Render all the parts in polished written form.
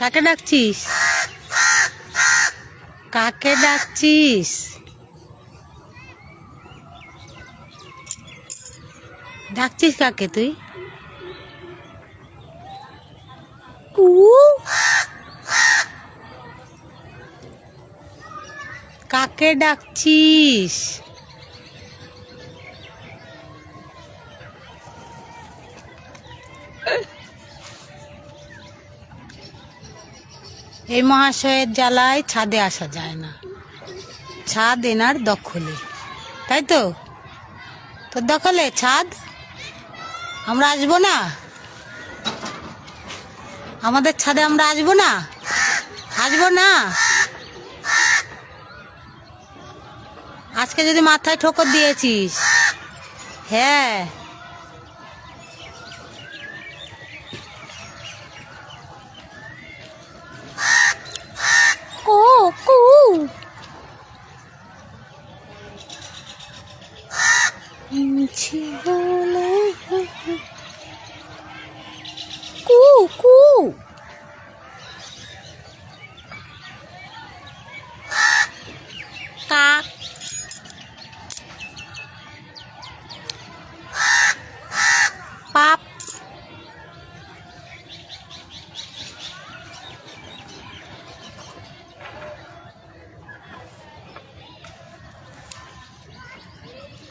কাকে ডাকছিস? কাকে ডাকছিস? ডাকছিস কাকে তুই? কু কাকে ডাকছিস? এই মহাশয়ের জ্বালায় ছাদে আসা যায় না। ছাদ এনার দখলে, তাই তো? তোর দখলে ছাদ? আমরা আসবো না? আমাদের ছাদে আমরা আসবো না? আসবো না? আজকে যদি মাথায় ঠোকর দিয়েছিস? হ্যাঁ। কু কু কু কু কাক পাপ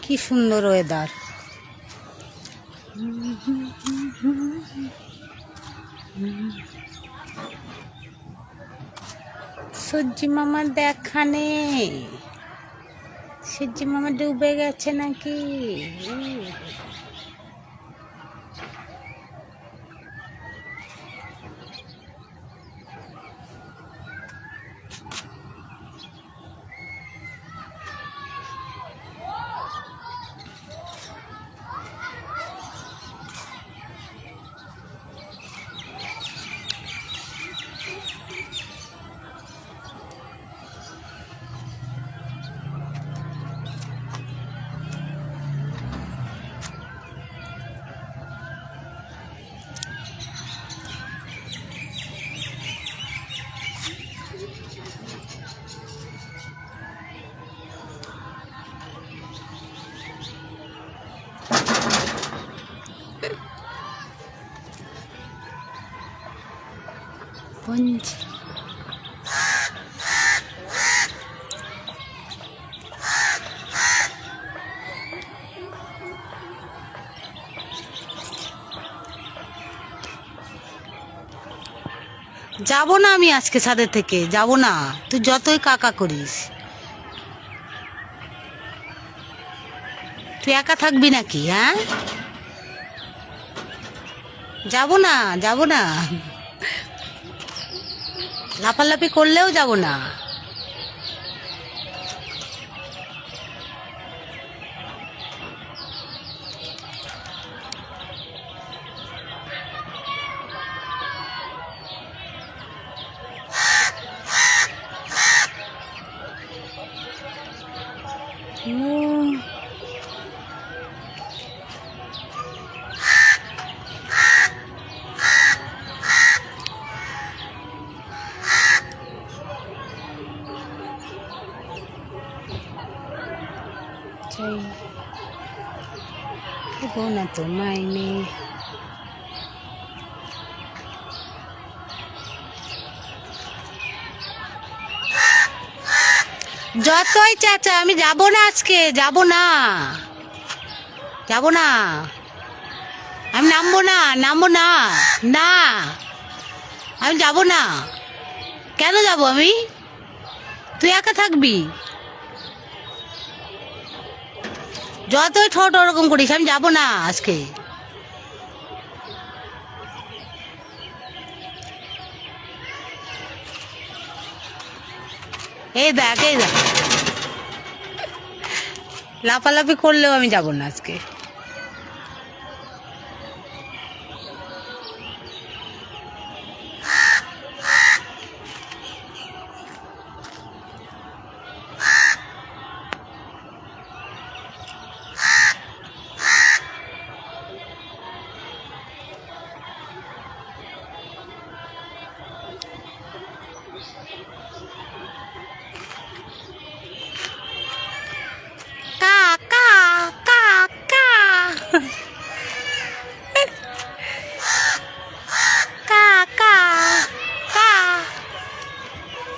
কি সুন্দর ওয়েদার। সূর্যি মামা দেখা নেই। সূর্যি মামা ডুবে গেছে নাকি? পঞ্চ যাবো না আমি আজকে ছাদের থেকে, যাব না। তুই যতই কাকা করিস। তুই একা থাকবি নাকি? হ্যাঁ, যাব না, যাব না। লাফালাফি করলেও যাব না। না তো মাইনে যতই চাচা, আমি যাব না আজকে, যাব না, যাব না। আমি নামবো না, নামবো না, না, আমি যাব না। কেন যাব আমি? তুই একা থাকবি। যতই ঠোঁট ওরকম করিস, আমি যাব না আজকে। এই দেখ, এই দেখ, লাফালাফি করলেও আমি যাব না আজকে।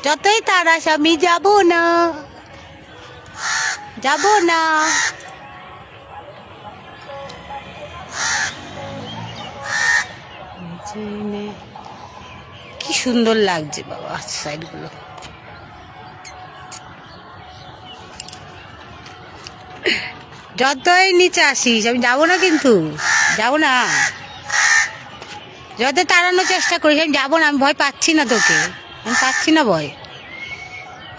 যতই তারাস আমি যাব না, যাব না। কি সুন্দর লাগছে বাবা সাইডগুলো। যতই নিচে আসিস আমি যাবো না, কিন্তু যাবো না। যত তাড়ানোর চেষ্টা করিস আমি যাবো না, আমি ভয় পাচ্ছি না তোকে, আমি পাচ্ছি না ভয়,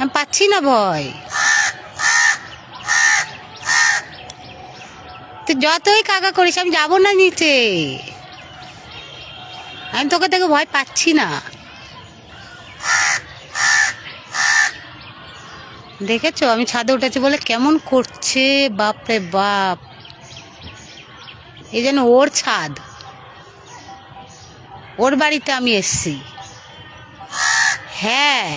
আমি পাচ্ছি না ভয়। তুই যতই কাকা করিস আমি যাবো না নিচে, আমি তোকে থেকে ভয় পাচ্ছি না। দেখেছো আমি ছাদে উঠেছি বলে কেমন করছে, বাপরে বাপ। এই যেন ওর ছাদ, ওর বাড়িতে আমি এসছি। হ্যাঁ,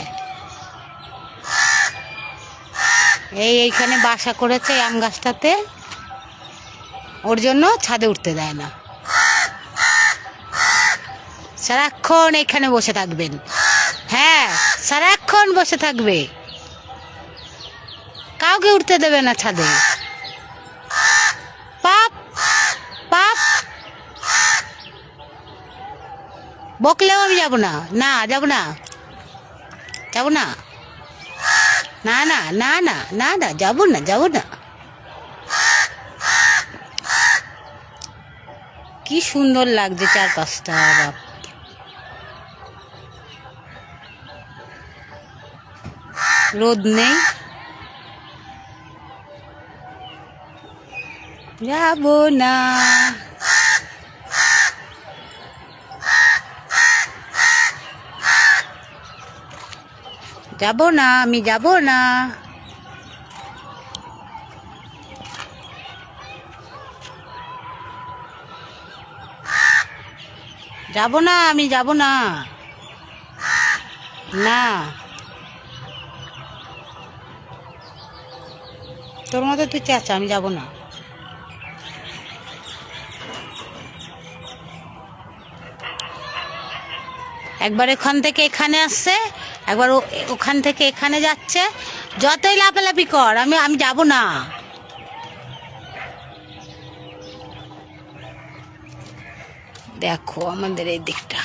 এইখানে বাসা করেছে আম গাছটাতে, ওর জন্য ছাদে উঠতে দেয় না। সারাক্ষণ এখানে বসে থাকবেন। হ্যাঁ, সারাক্ষণ বসে থাকবে, কাউকে উঠতে দেবে না ছাদে। পাপ পাপ, বকলেও আমি যাব না, না যাব না, যাব না, না না না না না না, যাব না, যাব না। কি সুন্দর লাগছে চারপাশটা, বাপ। রোদ নেই, যাব না। যাব না, আমি যাব না। যাব না, আমি যাব না, না। তোর মতো তুই চেঁচা, আমি যাব না। একবার এখান থেকে এখানে আসছে, একবার ওখান থেকে এখানে যাচ্ছে। যতই লাফালাফি কর, আমি আমি যাব না। দেখো আমাদের এই দিকটা।